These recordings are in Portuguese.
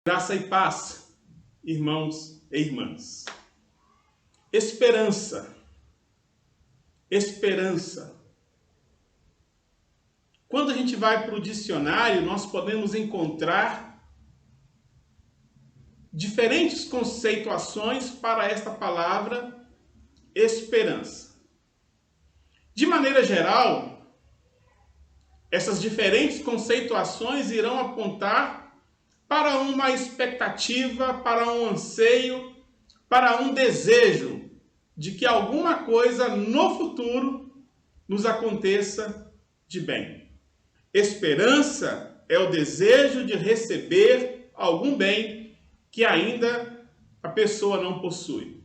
Graça e paz, irmãos e irmãs. Esperança. Esperança. Quando a gente vai para o dicionário, nós podemos encontrar diferentes conceituações para esta palavra esperança. De maneira geral, essas diferentes conceituações irão apontar para uma expectativa, para um anseio, para um desejo de que alguma coisa no futuro nos aconteça de bem. Esperança é o desejo de receber algum bem que ainda a pessoa não possui.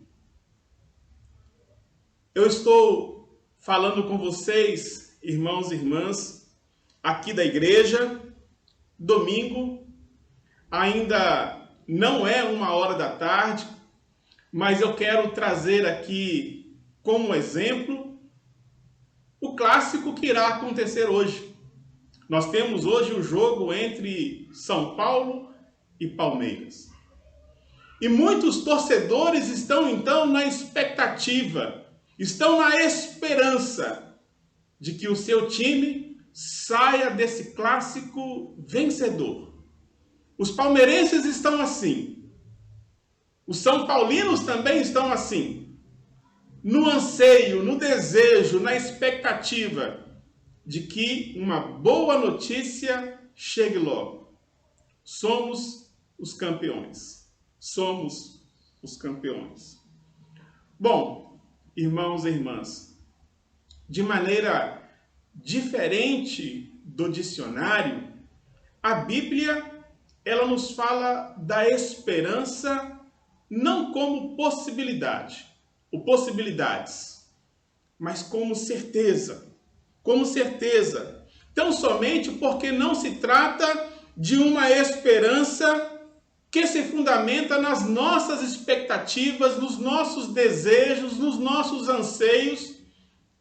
Eu estou falando com vocês, irmãos e irmãs, aqui da igreja, domingo. Ainda não é 13h, mas eu quero trazer aqui como exemplo o clássico que irá acontecer hoje. Nós temos hoje o jogo entre São Paulo e Palmeiras. E muitos torcedores estão então na expectativa, estão na esperança de que o seu time saia desse clássico vencedor. Os palmeirenses estão assim. Os são paulinos também estão assim. No anseio, no desejo, na expectativa de que uma boa notícia chegue logo. Somos os campeões. Somos os campeões. Bom, irmãos e irmãs, de maneira diferente do dicionário, a Bíblia ela nos fala da esperança não como possibilidade, ou possibilidades, mas como certeza. Como certeza. Tão somente porque não se trata de uma esperança que se fundamenta nas nossas expectativas, nos nossos desejos, nos nossos anseios,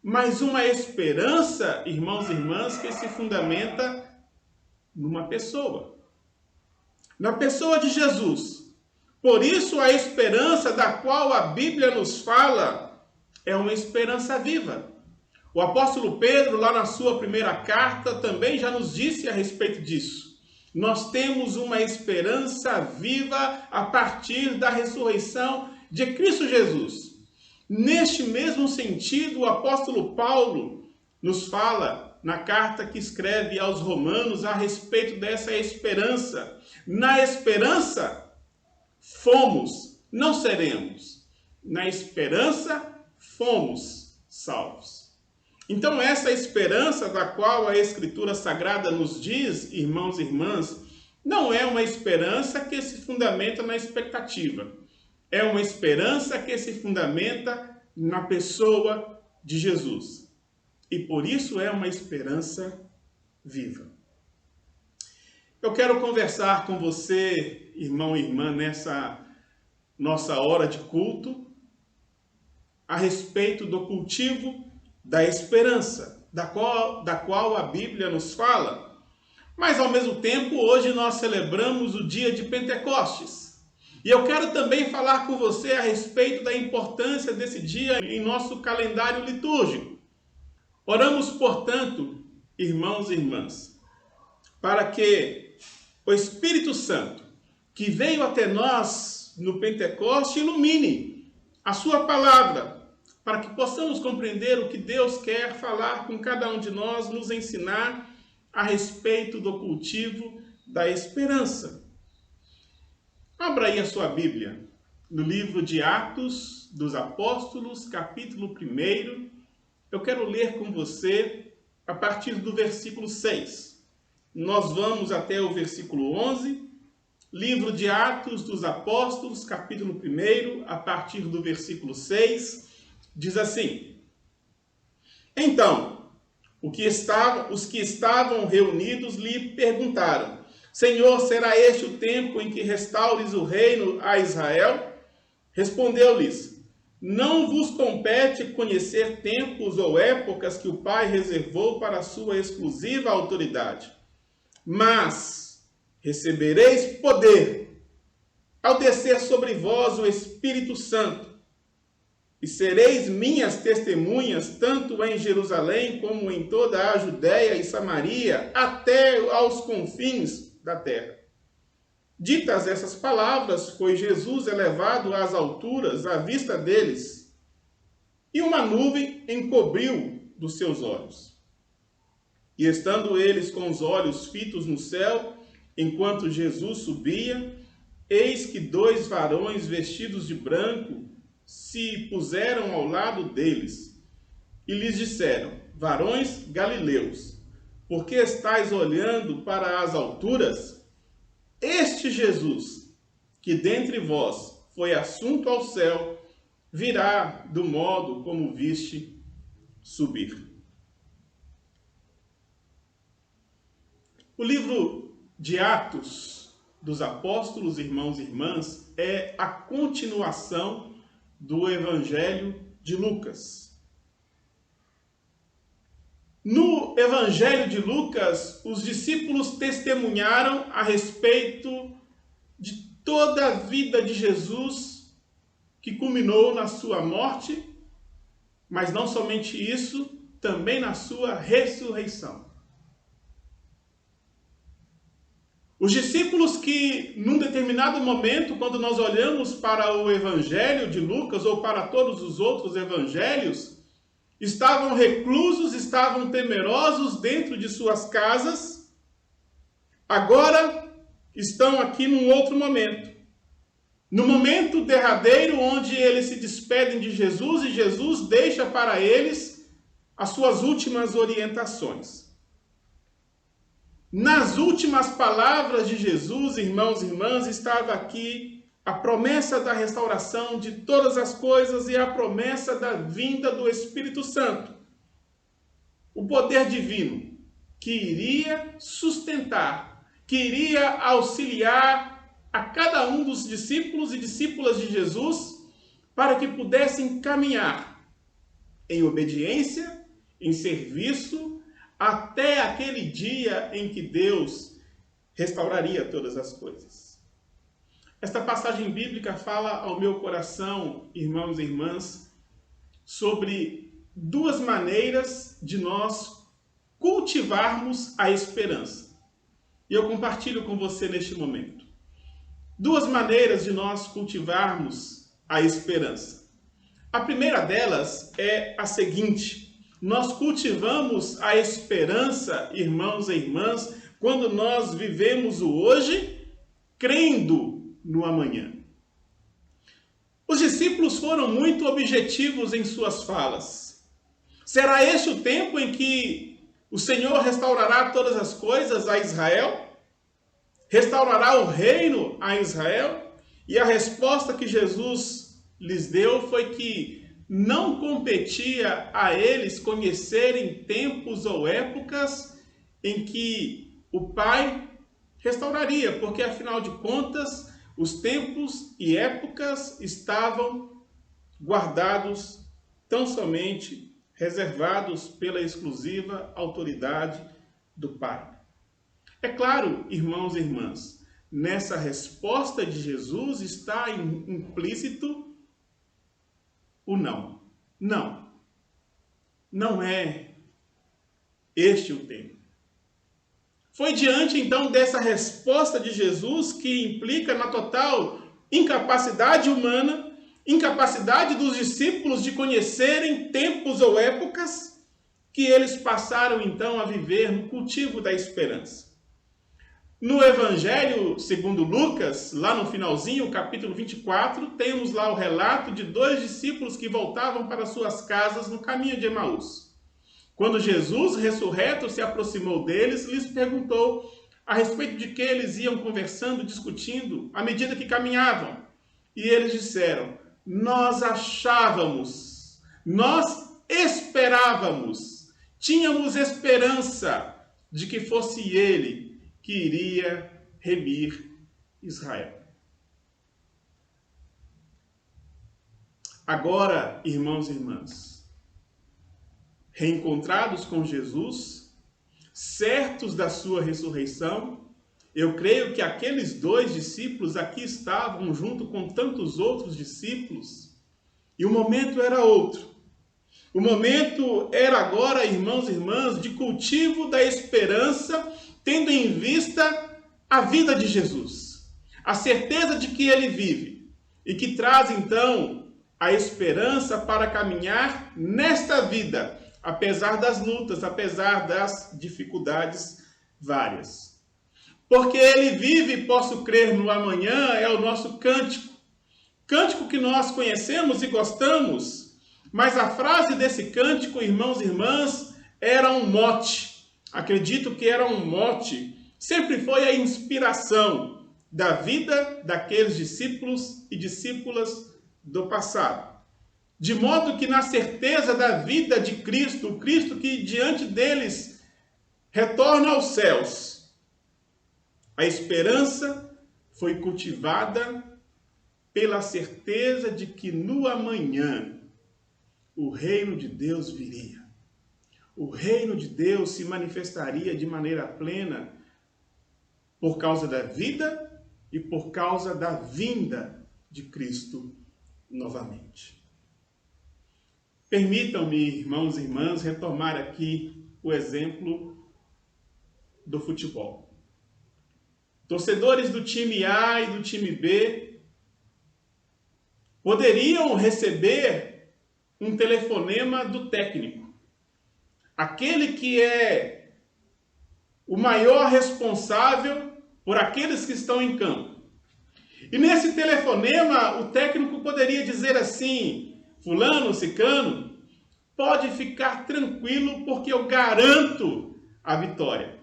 mas uma esperança, irmãos e irmãs, que se fundamenta numa pessoa. Na pessoa de Jesus. Por isso a esperança da qual a Bíblia nos fala é uma esperança viva. O apóstolo Pedro, lá na sua primeira carta, também já nos disse a respeito disso. Nós temos uma esperança viva a partir da ressurreição de Cristo Jesus. Neste mesmo sentido, o apóstolo Paulo nos fala na carta que escreve aos Romanos a respeito dessa esperança. Na esperança, fomos, não seremos. Na esperança, fomos salvos. Então, essa esperança da qual a Escritura Sagrada nos diz, irmãos e irmãs, não é uma esperança que se fundamenta na expectativa. É uma esperança que se fundamenta na pessoa de Jesus. E por isso é uma esperança viva. Eu quero conversar com você, irmão e irmã, nessa nossa hora de culto, a respeito do cultivo da esperança, da qual a Bíblia nos fala. Mas, ao mesmo tempo, hoje nós celebramos o dia de Pentecostes. E eu quero também falar com você a respeito da importância desse dia em nosso calendário litúrgico. Oramos, portanto, irmãos e irmãs, para que o Espírito Santo, que veio até nós no Pentecoste, ilumine a sua palavra, para que possamos compreender o que Deus quer falar com cada um de nós, nos ensinar a respeito do cultivo da esperança. Abra aí a sua Bíblia, no livro de Atos dos Apóstolos, capítulo 1. Eu quero ler com você a partir do versículo 6. Nós vamos até o versículo 11. Livro de Atos dos Apóstolos, capítulo 1, a partir do versículo 6, diz assim: Então, os que estavam reunidos lhe perguntaram: Senhor, será este o tempo em que restaures o reino a Israel? Respondeu-lhes: Não vos compete conhecer tempos ou épocas que o Pai reservou para a sua exclusiva autoridade. Mas recebereis poder ao descer sobre vós o Espírito Santo, e sereis minhas testemunhas, tanto em Jerusalém como em toda a Judéia e Samaria, até aos confins da terra. Ditas essas palavras, foi Jesus elevado às alturas à vista deles, e uma nuvem encobriu dos seus olhos. E estando eles com os olhos fitos no céu, enquanto Jesus subia, eis que 2 varões vestidos de branco se puseram ao lado deles, e lhes disseram: varões galileus, por que estáis olhando para as alturas? Este Jesus, que dentre vós foi assunto ao céu, virá do modo como viste subir. O livro de Atos dos Apóstolos, irmãos e irmãs, é a continuação do Evangelho de Lucas. No Evangelho de Lucas, os discípulos testemunharam a respeito de toda a vida de Jesus, que culminou na sua morte, mas não somente isso, também na sua ressurreição. Os discípulos que, num determinado momento, quando nós olhamos para o Evangelho de Lucas ou para todos os outros evangelhos, estavam reclusos, estavam temerosos dentro de suas casas, agora estão aqui num outro momento. No momento derradeiro, onde eles se despedem de Jesus e Jesus deixa para eles as suas últimas orientações. Nas últimas palavras de Jesus, irmãos e irmãs, estava aqui a promessa da restauração de todas as coisas e a promessa da vinda do Espírito Santo. O poder divino que iria sustentar, que iria auxiliar a cada um dos discípulos e discípulas de Jesus para que pudessem caminhar em obediência, em serviço, até aquele dia em que Deus restauraria todas as coisas. Esta passagem bíblica fala ao meu coração, irmãos e irmãs, sobre 2 maneiras de nós cultivarmos a esperança. E eu compartilho com você neste momento. 2 maneiras de nós cultivarmos a esperança. A primeira delas é a seguinte: nós cultivamos a esperança, irmãos e irmãs, quando nós vivemos o hoje, crendo no amanhã. Os discípulos foram muito objetivos em suas falas. Será este o tempo em que o Senhor restaurará todas as coisas a Israel? Restaurará o reino a Israel? E a resposta que Jesus lhes deu foi que não competia a eles conhecerem tempos ou épocas em que o Pai restauraria, porque afinal de contas, os tempos e épocas estavam guardados, tão somente reservados pela exclusiva autoridade do Pai. É claro, irmãos e irmãs, nessa resposta de Jesus está implícito o não. Não. Não é este o tempo. Foi diante, então, dessa resposta de Jesus, que implica na total incapacidade humana, incapacidade dos discípulos de conhecerem tempos ou épocas, que eles passaram, então, a viver no cultivo da esperança. No Evangelho segundo Lucas, lá no finalzinho, capítulo 24, temos lá o relato de 2 discípulos que voltavam para suas casas no caminho de Emaús. Quando Jesus, ressurreto, se aproximou deles, lhes perguntou a respeito de que eles iam conversando, discutindo, à medida que caminhavam. E eles disseram: nós achávamos, nós esperávamos, tínhamos esperança de que fosse ele que iria remir Israel. Agora, irmãos e irmãs, reencontrados com Jesus, certos da sua ressurreição, Eu creio que aqueles 2 discípulos aqui estavam junto com tantos outros discípulos, e o momento era outro. O momento era agora, irmãos e irmãs, de cultivo da esperança, tendo em vista a vida de Jesus, a certeza de que ele vive, e que traz então a esperança para caminhar nesta vida, apesar das lutas, apesar das dificuldades várias. Porque ele vive e posso crer no amanhã é o nosso cântico. Cântico que nós conhecemos e gostamos, mas a frase desse cântico, irmãos e irmãs, era um mote. Acredito que era um mote. Sempre foi a inspiração da vida daqueles discípulos e discípulas do passado. De modo que na certeza da vida de Cristo, o Cristo que diante deles retorna aos céus, a esperança foi cultivada pela certeza de que no amanhã o reino de Deus viria. O reino de Deus se manifestaria de maneira plena por causa da vida e por causa da vinda de Cristo novamente. Permitam-me, irmãos e irmãs, retomar aqui o exemplo do futebol. Torcedores do time A e do time B poderiam receber um telefonema do técnico, aquele que é o maior responsável por aqueles que estão em campo. E nesse telefonema, o técnico poderia dizer assim: fulano, ciclano, pode ficar tranquilo porque eu garanto a vitória.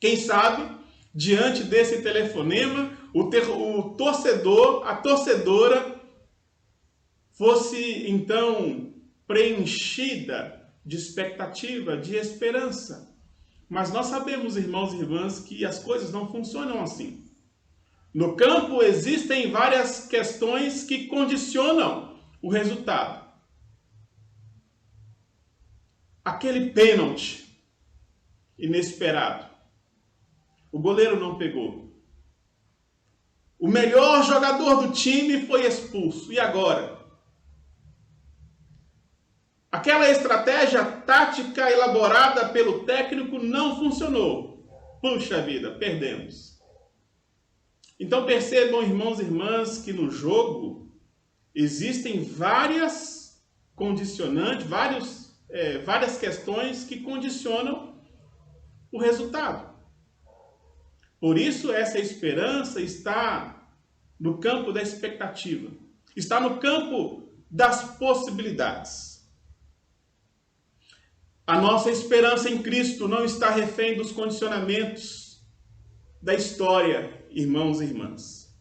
Quem sabe, diante desse telefonema, o torcedor, a torcedora, fosse então preenchida de expectativa, de esperança. Mas nós sabemos, irmãos e irmãs, que as coisas não funcionam assim. No campo existem várias questões que condicionam o resultado. Aquele pênalti inesperado. O goleiro não pegou. O melhor jogador do time foi expulso. E agora? Aquela estratégia tática elaborada pelo técnico não funcionou. Puxa vida, perdemos. Então percebam, irmãos e irmãs, que no jogo existem várias condicionantes, várias questões que condicionam o resultado. Por isso essa esperança está no campo da expectativa, está no campo das possibilidades. A nossa esperança em Cristo não está refém dos condicionamentos da história, irmãos e irmãs.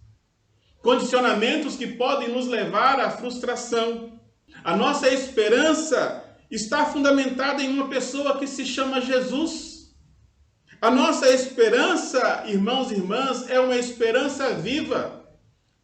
Condicionamentos que podem nos levar à frustração. A nossa esperança está fundamentada em uma pessoa que se chama Jesus. A nossa esperança, irmãos e irmãs, é uma esperança viva.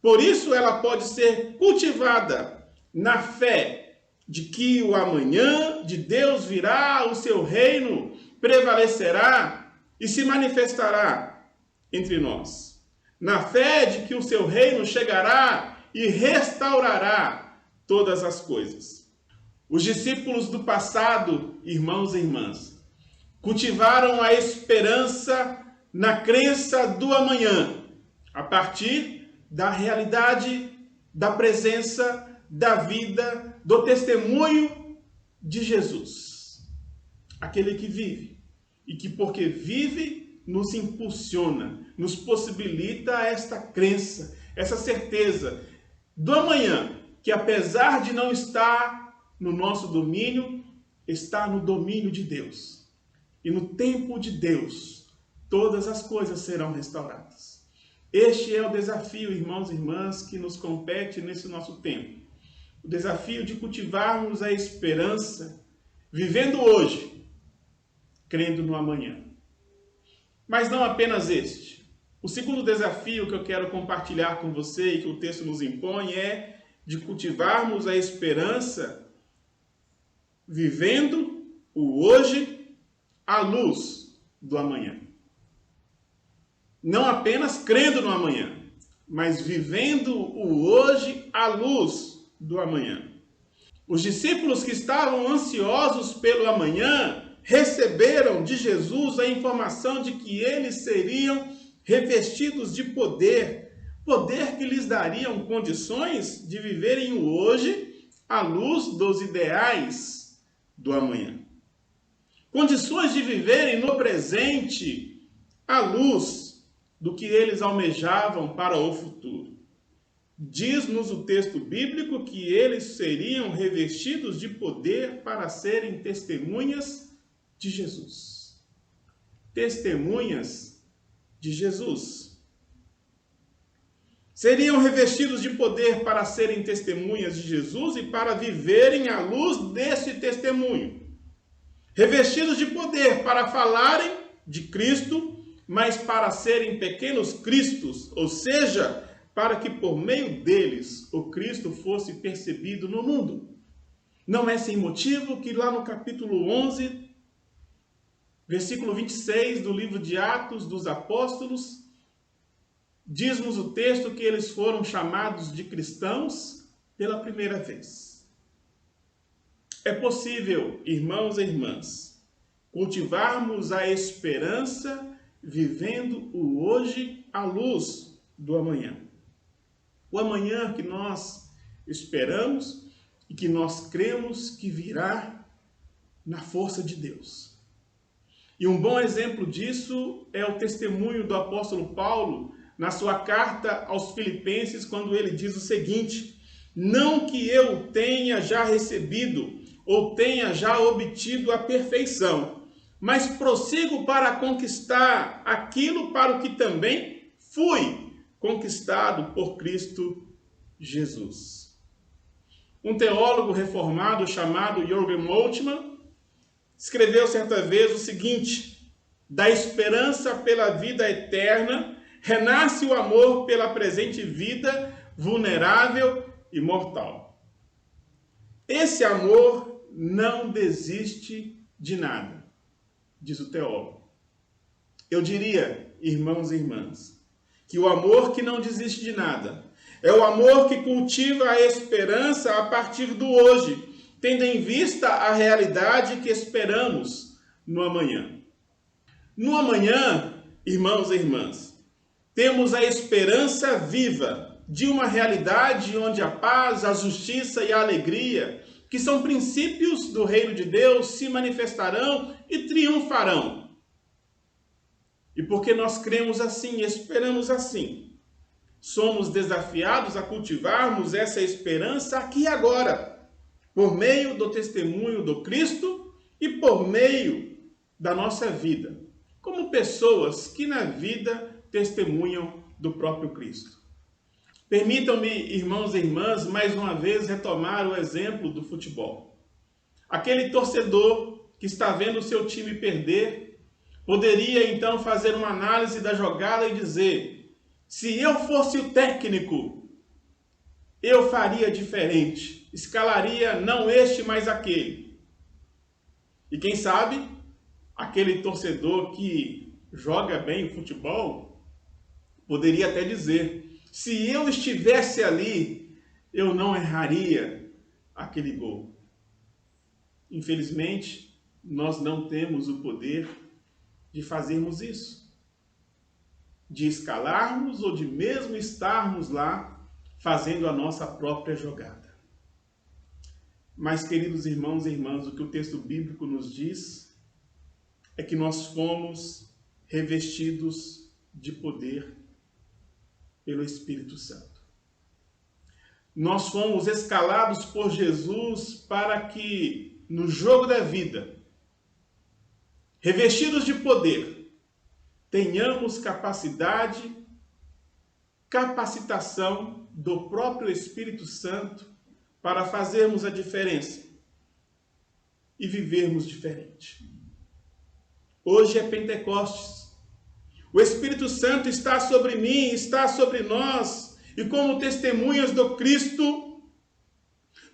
Por isso ela pode ser cultivada na fé de que o amanhã de Deus virá, o seu reino prevalecerá e se manifestará entre nós. Na fé de que o seu reino chegará e restaurará todas as coisas. Os discípulos do passado, irmãos e irmãs, cultivaram a esperança na crença do amanhã, a partir da realidade, da presença, da vida, do testemunho de Jesus. Aquele que vive e que, porque vive, nos impulsiona, nos possibilita esta crença, essa certeza do amanhã, que apesar de não estar no nosso domínio, está no domínio de Deus. E no tempo de Deus, todas as coisas serão restauradas. Este é o desafio, irmãos e irmãs, que nos compete nesse nosso tempo. O desafio de cultivarmos a esperança, vivendo hoje, crendo no amanhã. Mas não apenas este. O segundo desafio que eu quero compartilhar com você e que o texto nos impõe é de cultivarmos a esperança, vivendo o hoje à luz do amanhã. Não apenas crendo no amanhã, mas vivendo o hoje à luz do amanhã. Os discípulos que estavam ansiosos pelo amanhã receberam de Jesus a informação de que eles seriam revestidos de poder, poder que lhes dariam condições de viverem o hoje à luz dos ideais do amanhã. Condições de viverem no presente à luz do que eles almejavam para o futuro. Diz-nos o texto bíblico que eles seriam revestidos de poder para serem testemunhas de Jesus. Testemunhas de Jesus. Seriam revestidos de poder para serem testemunhas de Jesus e para viverem à luz desse testemunho. Revestidos de poder para falarem de Cristo, mas para serem pequenos cristos, ou seja, para que por meio deles o Cristo fosse percebido no mundo. Não é sem motivo que lá no capítulo 11, versículo 26 do livro de Atos dos Apóstolos, diz-nos o texto que eles foram chamados de cristãos pela primeira vez. É possível, irmãos e irmãs, cultivarmos a esperança vivendo o hoje à luz do amanhã. O amanhã que nós esperamos e que nós cremos que virá na força de Deus. E um bom exemplo disso é o testemunho do apóstolo Paulo na sua carta aos Filipenses, quando ele diz o seguinte: não que eu tenha já recebido ou tenha já obtido a perfeição, mas prossigo para conquistar aquilo para o que também fui conquistado por Cristo Jesus. Um teólogo reformado chamado Jürgen Moltmann escreveu certa vez o seguinte: da esperança pela vida eterna renasce o amor pela presente vida vulnerável e mortal. Esse amor não desiste de nada, diz o teólogo. Eu diria, irmãos e irmãs, que o amor que não desiste de nada é o amor que cultiva a esperança a partir do hoje, tendo em vista a realidade que esperamos no amanhã. No amanhã, irmãos e irmãs, temos a esperança viva de uma realidade onde a paz, a justiça e a alegria, que são princípios do reino de Deus, se manifestarão e triunfarão. E porque nós cremos assim, esperamos assim, somos desafiados a cultivarmos essa esperança aqui e agora, por meio do testemunho do Cristo e por meio da nossa vida, como pessoas que na vida testemunham do próprio Cristo. Permitam-me, irmãos e irmãs, mais uma vez retomar o exemplo do futebol. Aquele torcedor que está vendo o seu time perder, poderia então fazer uma análise da jogada e dizer: se eu fosse o técnico, eu faria diferente. Escalaria não este, mas aquele. E quem sabe, aquele torcedor que joga bem o futebol, poderia até dizer: se eu estivesse ali, eu não erraria aquele gol. Infelizmente, nós não temos o poder de fazermos isso, de escalarmos ou de mesmo estarmos lá fazendo a nossa própria jogada. Mas, queridos irmãos e irmãs, o que o texto bíblico nos diz é que nós fomos revestidos de poder pelo Espírito Santo. Nós fomos escalados por Jesus para que, no jogo da vida, revestidos de poder, tenhamos capacitação do próprio Espírito Santo para fazermos a diferença e vivermos diferente. Hoje é Pentecostes. O Espírito Santo está sobre mim, está sobre nós, e como testemunhas do Cristo,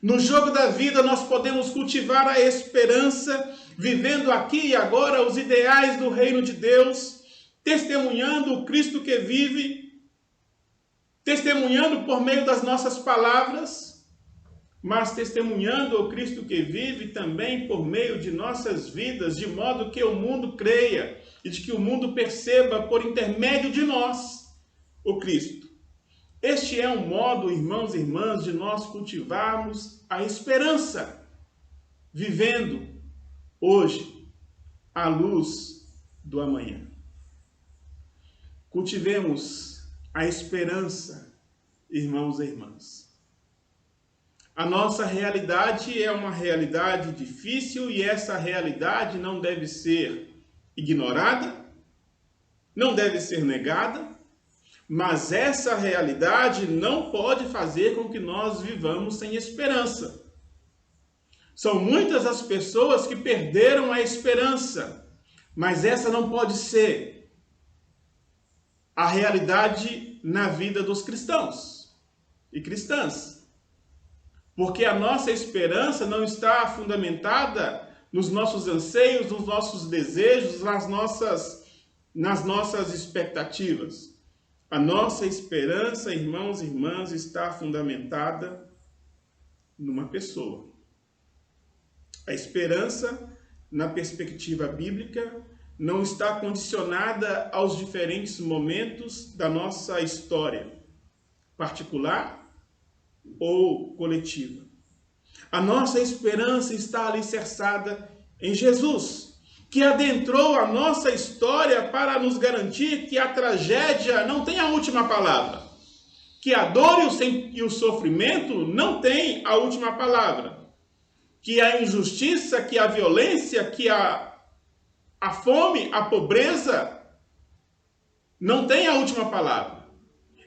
no jogo da vida nós podemos cultivar a esperança, vivendo aqui e agora os ideais do reino de Deus, testemunhando o Cristo que vive, testemunhando por meio das nossas palavras, mas testemunhando o Cristo que vive também por meio de nossas vidas, de modo que o mundo creia e de que o mundo perceba por intermédio de nós o Cristo. Este é um modo, irmãos e irmãs, de nós cultivarmos a esperança, vivendo hoje à luz do amanhã. Cultivemos a esperança, irmãos e irmãs. A nossa realidade é uma realidade difícil e essa realidade não deve ser ignorada, não deve ser negada, mas essa realidade não pode fazer com que nós vivamos sem esperança. São muitas as pessoas que perderam a esperança, mas essa não pode ser a realidade na vida dos cristãos e cristãs. Porque a nossa esperança não está fundamentada nos nossos anseios, nos nossos desejos, nas nossas expectativas. A nossa esperança, irmãos e irmãs, está fundamentada numa pessoa. A esperança, na perspectiva bíblica, não está condicionada aos diferentes momentos da nossa história, particular ou coletiva. A nossa esperança está alicerçada em Jesus, que adentrou a nossa história para nos garantir que a tragédia não tem a última palavra, que a dor e o sofrimento não têm a última palavra, que a injustiça, que a violência, que a fome, a pobreza não têm a última palavra.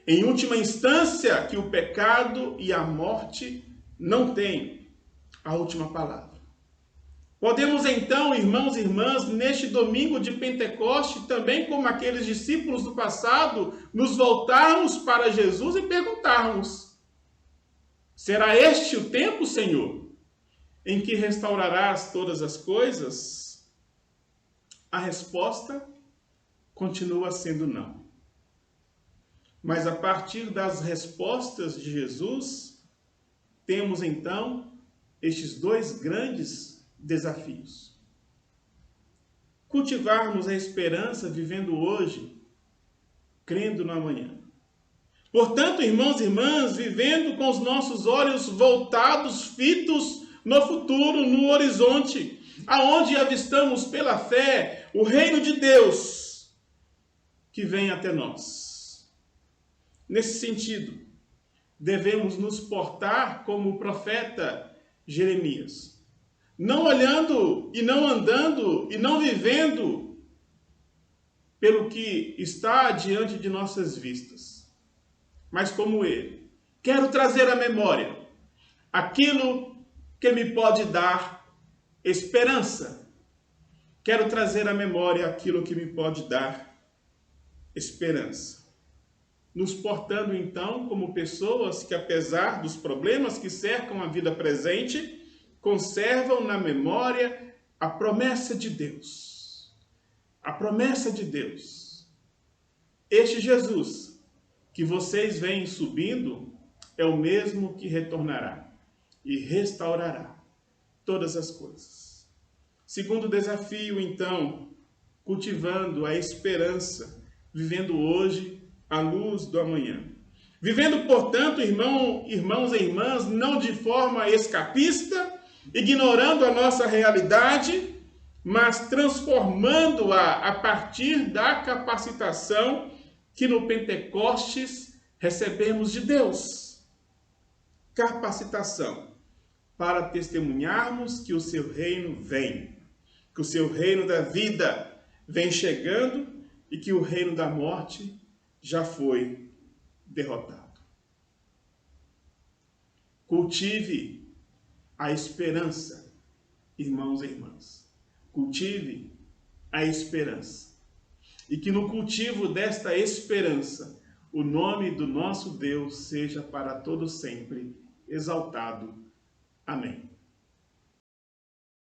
Em última instância, que o pecado e a morte não têm a última palavra. Podemos então, irmãos e irmãs, neste domingo de Pentecoste, também como aqueles discípulos do passado, nos voltarmos para Jesus e perguntarmos: será este o tempo, Senhor, em que restaurarás todas as coisas? A resposta continua sendo não. Mas a partir das respostas de Jesus, temos então estes dois grandes desafios. Cultivarmos a esperança vivendo hoje, crendo no amanhã. Portanto, irmãos e irmãs, vivendo com os nossos olhos voltados, fitos no futuro, no horizonte, aonde avistamos pela fé o reino de Deus que vem até nós. Nesse sentido, devemos nos portar como o profeta Jeremias, não olhando e não andando e não vivendo pelo que está diante de nossas vistas, mas como ele. Quero trazer à memória aquilo que me pode dar esperança. Quero trazer à memória aquilo que me pode dar esperança. Nos portando então como pessoas que, apesar dos problemas que cercam a vida presente, conservam na memória a promessa de Deus. A promessa de Deus. Este Jesus que vocês veem subindo é o mesmo que retornará e restaurará todas as coisas. Segundo desafio, então, cultivando a esperança, vivendo hoje à luz do amanhã. Vivendo, portanto, irmãos e irmãs, não de forma escapista, ignorando a nossa realidade, mas transformando-a a partir da capacitação que no Pentecostes recebemos de Deus. Capacitação para testemunharmos que o seu reino vem, que o seu reino da vida vem chegando e que o reino da morte já foi derrotado. Cultive a esperança, irmãos e irmãs. Cultive a esperança. E que no cultivo desta esperança, o nome do nosso Deus seja para todo sempre exaltado. Amém.